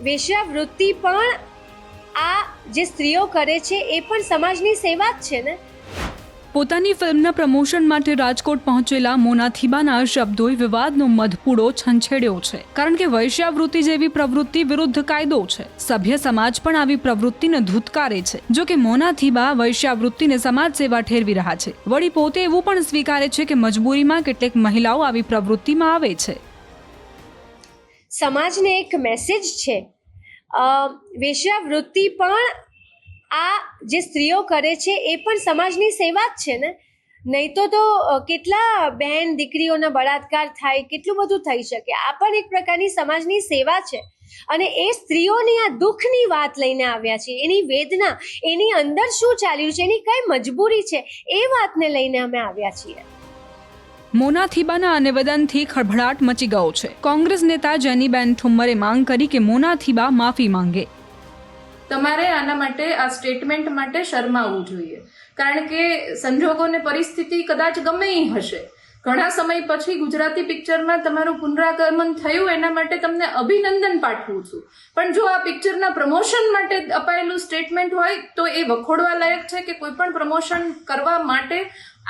વેશ્યાવૃત્તિ પણ આ જે સ્ત્રીઓ કરે છે એ પણ સમાજની સેવા જ છે ને. પોતાની ફિલ્મના પ્રમોશન માટે રાજકોટ પહોંચેલા મોના થીબાના શબ્દોએ વિવાદનો મધપૂડો છંછેડ્યો છે, કારણ કે વૈશ્યાવૃત્તિ જેવી પ્રવૃત્તિ વિરુદ્ધ કાયદો છે. સભ્ય સમાજ પણ આવી પ્રવૃત્તિને ધૂતકારે છે. જો કે મોના થીબા વૈશ્યાવૃત્તિને સમાજ સેવા ઠેરવી રહ્યા છે. વળી પોતે એવું પણ સ્વીકારે છે કે મજબૂરીમાં કેટલીક મહિલાઓ આવી પ્રવૃત્તિમાં આવે છે. સમાજને એક મેસેજ છે, વેશ્યાવૃત્તિ પણ આ જે સ્ત્રીઓ કરે છે એ પણ સમાજની સેવા જ છે ને. નહીં તો કેટલા બહેન દીકરીઓના બળાત્કાર થાય, કેટલું બધું થઈ શકે. આ પણ એક પ્રકારની સમાજની સેવા છે. અને એ સ્ત્રીઓની આ દુઃખની વાત લઈને આવ્યા છે, એની વેદના, એની અંદર શું ચાલ્યું છે, એની કઈ મજબૂરી છે, એ વાતને લઈને અમે આવ્યા છીએ. મોના થીબાના આ નિવેદનથી ખળભળાટ મચી ગયો છે. કોંગ્રેસ નેતા જેનીબેન ઠુમ્મરે માંગ કરી કે મોના થીબા માફી માંગે. તમારે આના માટે, આ સ્ટેટમેન્ટ માટે શરમાવવું જોઈએ, કારણ કે સંજોગો ને પરિસ્થિતિ કદાચ ગમે એ હશે. ઘણા સમય પછી ગુજરાતી પિક્ચરમાં તમારું પુનરાગમન થયું, એના માટે તમને અભિનંદન પાઠવું છું. પણ જો આ પિક્ચરના પ્રમોશન માટે અપાયેલું સ્ટેટમેન્ટ હોય તો એ વખોડવા લાયક છે કે કોઈ પણ પ્રમોશન કરવા માટે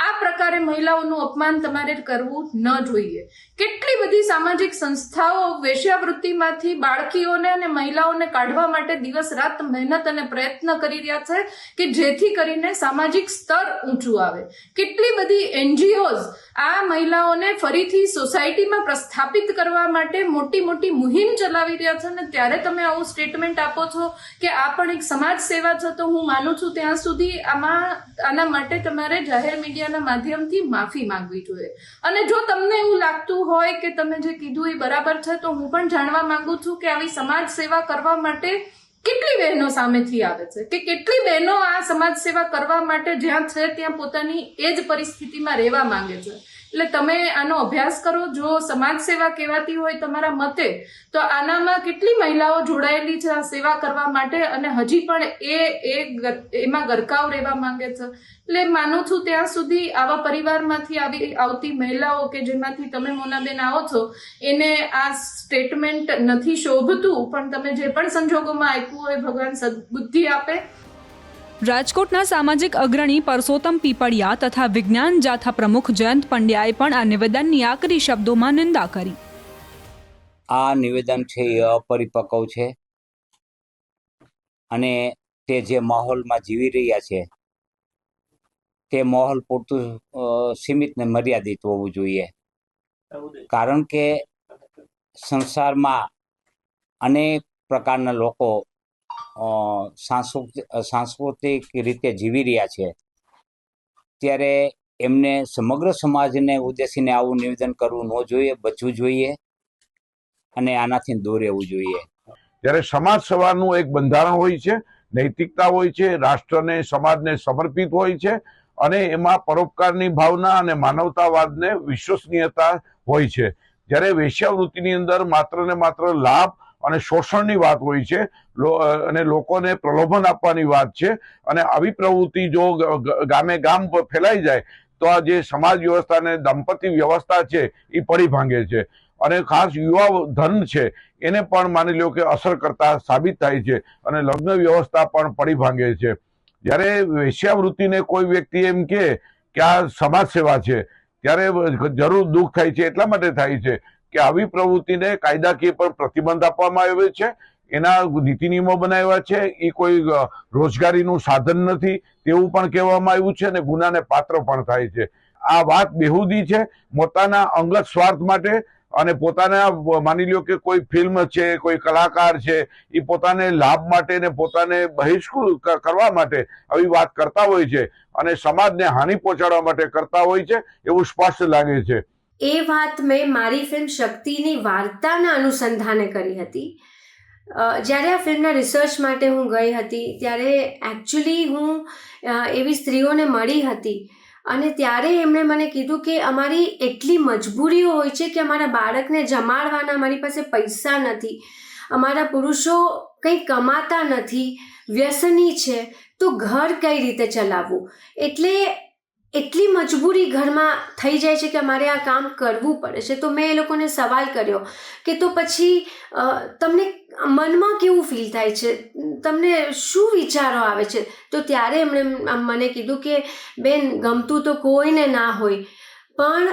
આ પ્રકારે મહિલાઓનું અપમાન તમારે કરવું ન જોઈએ. કેટલી બધી સામાજિક સંસ્થાઓ વેશ્યાવૃત્તિમાંથી બાળકીઓને અને મહિલાઓને કાઢવા માટે દિવસ રાત મહેનત અને પ્રયત્ન કરી રહ્યા છે કે જેથી કરીને સામાજિક સ્તર ઊંચું આવે. કેટલી બધી એનજીઓઝ આ મહિલાઓને ફરીથી સોસાયટીમાં પ્રસ્થાપિત કરવા માટે મોટી મોટી મુહિમ ચલાવી રહ્યા છે, અને ત્યારે તમે આવું સ્ટેટમેન્ટ આપો છો કે આ પણ એક સમાજ સેવા છે, તો હું માનું છું ત્યાં સુધી આના માટે તમારે જાહેર મીડિયાના માધ્યમથી માફી માંગવી જોઈએ. અને જો તમને એવું લાગતું હોય કે તમે જે કીધું એ બરાબર છે, તો હું પણ જાણવા માંગુ છું કે આવી સમાજ સેવા કરવા માટે કેટલી બહેનો સામેથી આવે છે, કે કેટલી બહેનો આ સમાજ સેવા કરવા માટે જ્યાં છે ત્યાં પોતાની એ જ પરિસ્થિતિમાં રહેવા માંગે છે. એટલે તમે આનો અભ્યાસ કરો. જો સમાજ સેવા કહેવાતી હોય તમારા મતે, તો આનામાં કેટલી મહિલાઓ જોડાયેલી છે આ સેવા કરવા માટે, અને હજી પણ એમાં ગરકાવ રહેવા માંગે છે. એટલે માનું છું ત્યાં સુધી આવા પરિવારમાંથી આવતી મહિલાઓ કે જેમાંથી તમે મોનાબેન આવો છો, એને આ સ્ટેટમેન્ટ નથી શોભતું, પણ તમે જે પણ સંજોગોમાં આપ્યું હોય ભગવાન સદબુદ્ધિ આપે. રાજકોટના સામાજિક અગ્રણી પરસોત્તમ પીપળિયા તથા વિજ્ઞાન જાથા પ્રમુખ જયંત પંડ્યાએ પણ આ નિવેદનની આકરી શબ્દોમાં નિંદા કરી. આ નિવેદન છે એ અપરિપક્વ છે, અને તે જે માહોલમાં જીવી રહ્યા છે તે માહોલ પૂરતું સીમિત ને મર્યાદિત હોવું જોઈએ. કારણ કે સંસારમાં અનેક પ્રકારના લોકો સાંસ્કૃતિક રીતે જીવી રહ્યા છે, ત્યારે એમને સમગ્ર સમાજને ઉદ્દેશીને આવું નિવેદન કરવું ન જોઈએ, બચવું જોઈએ અને આનાથી દૂર રહેવું જોઈએ. ત્યારે સમાજ સેવાનું એક બંધારણ હોય છે, નૈતિકતા હોય છે, રાષ્ટ્રને સમાજને સમર્પિત હોય છે, અને એમાં પરોપકારની ભાવના અને માનવતાવાદને વિશ્વસનીયતા હોય છે. જ્યારે વેશ્યાવૃત્તિની અંદર માત્ર ને માત્ર લાભ અને શોષણની વાત હોય છે, અને લોકોને પ્રલોભન આપવાની વાત છે. અને આવી પ્રવૃત્તિ જો ગામે ગામ ફેલાઈ જાય તો આ જે સમાજ વ્યવસ્થા અને દાંપત્ય વ્યવસ્થા છે એ પડી ભાંગે છે, અને ખાસ યુવા ધન છે એને પણ માની લો કે અસર કરતા સાબિત થાય છે, અને લગ્ન વ્યવસ્થા પણ પડી ભાંગે છે. જ્યારે વેશ્યાવૃત્તિને કોઈ વ્યક્તિ એમ કે આ સમાજ સેવા છે, ત્યારે જરૂર દુઃખ થાય છે. એટલા માટે થાય છે કે આવી પ્રવૃત્તિને કાયદાકીય પણ પ્રતિબંધ આપવામાં આવ્યો છે, એના નીતિ નિયમો બનાવ્યા છે, એ કોઈ રોજગારીનું સાધન નથી તેવું પણ કહેવામાં આવ્યું છે, અને ગુનાને પાત્ર પણ થાય છે. આ વાત બેહુદી છે, પોતાના અંગત સ્વાર્થ માટે, અને પોતાના માની લ્યો કે કોઈ ફિલ્મ છે, કોઈ કલાકાર છે, એ પોતાને લાભ માટે ને પોતાને બહિષ્કૃત કરવા માટે આવી વાત કરતા હોય છે, અને સમાજને હાનિ પહોંચાડવા માટે કરતા હોય છે, એવું સ્પષ્ટ લાગે છે. એ વાત મેં મારી ફિલ્મ શક્તિની વાર્તાના અનુસંધાને કરી હતી. જ્યારે આ ફિલ્મના રિસર્ચ માટે હું ગઈ હતી, ત્યારે એકચ્યુઅલી હું એવી સ્ત્રીઓને મળી હતી, અને ત્યારે એમણે મને કીધું કે અમારી એટલી મજબૂરીઓ હોય છે કે અમારા બાળકને જમાડવાના અમારી પાસે પૈસા નથી, અમારા પુરુષો કંઈ કમાતા નથી, વ્યસની છે, તો ઘર કઈ રીતે ચલાવવું. એટલે એટલી મજબૂરી ઘરમાં થઈ જાય છે કે મારે આ કામ કરવું પડે છે. તો મેં એ લોકોને સવાલ કર્યો કે તો પછી તમને મનમાં કેવું ફીલ થાય છે, તમને શું વિચારો આવે છે? તો ત્યારે એમણે મને કીધું કે બેન, ગમતું તો કોઈને ના હોય, પણ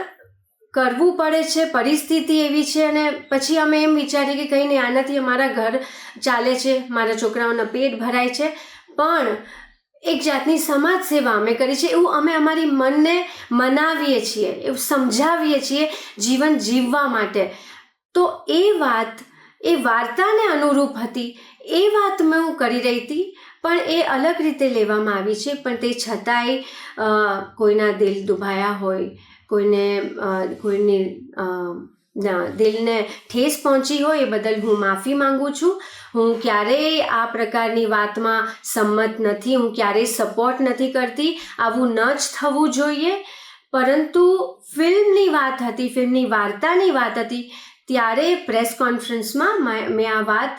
કરવું પડે છે, પરિસ્થિતિ એવી છે. અને પછી અમે એમ વિચારીએ કે કંઈ નહીં, આનાથી અમારા ઘર ચાલે છે, મારા છોકરાઓના પેટ ભરાય છે, પણ એક જાતની સમાજ સેવા અમે કરી છે, એવું અમે અમારી મનને મનાવીએ છીએ, એવું સમજાવીએ છીએ જીવન જીવવા માટે. તો એ વાત એ વાર્તાને અનુરૂપ હતી, એ વાત મેં હું કરી રહી હતી, પણ એ અલગ રીતે લેવામાં આવી છે. પણ તે છતાંય કોઈના દિલ દુભાયા હોય, કોઈની દિલને ઠેસ પહોંચી હોય, એ બદલ હું માફી માંગુ છું. હું ક્યારેય આ પ્રકારની વાતમાં સંમત નથી, હું ક્યારેય સપોર્ટ નથી કરતી. આવું ન જ થવું જોઈએ. પરંતુ ફિલ્મની વાત હતી, ફિલ્મની વાર્તાની વાત હતી, ત્યારે પ્રેસ કોન્ફરન્સમાં મેં આ વાત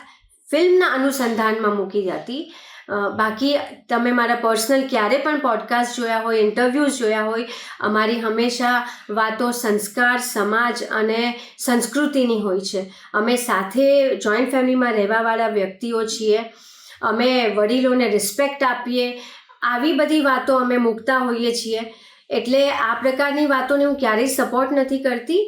ફિલ્મના અનુસંધાનમાં મૂકી હતી. બાકી તમે મારા પર્સનલ ક્યારે પણ પોડકાસ્ટ જોયા હોય, ઇન્ટરવ્યૂઝ જોયા હોય, અમારી હંમેશા વાતો સંસ્કાર, સમાજ અને સંસ્કૃતિની હોય છે. અમે સાથે જોઈન્ટ ફેમિલીમાં રહેવાવાળા વ્યક્તિઓ છીએ. અમે વડીલોને રિસ્પેક્ટ આપીએ, આવી બધી વાતો અમે મૂકતા હોઈએ છીએ. એટલે આ પ્રકારની વાતોને હું ક્યારેય સપોર્ટ નથી કરતી.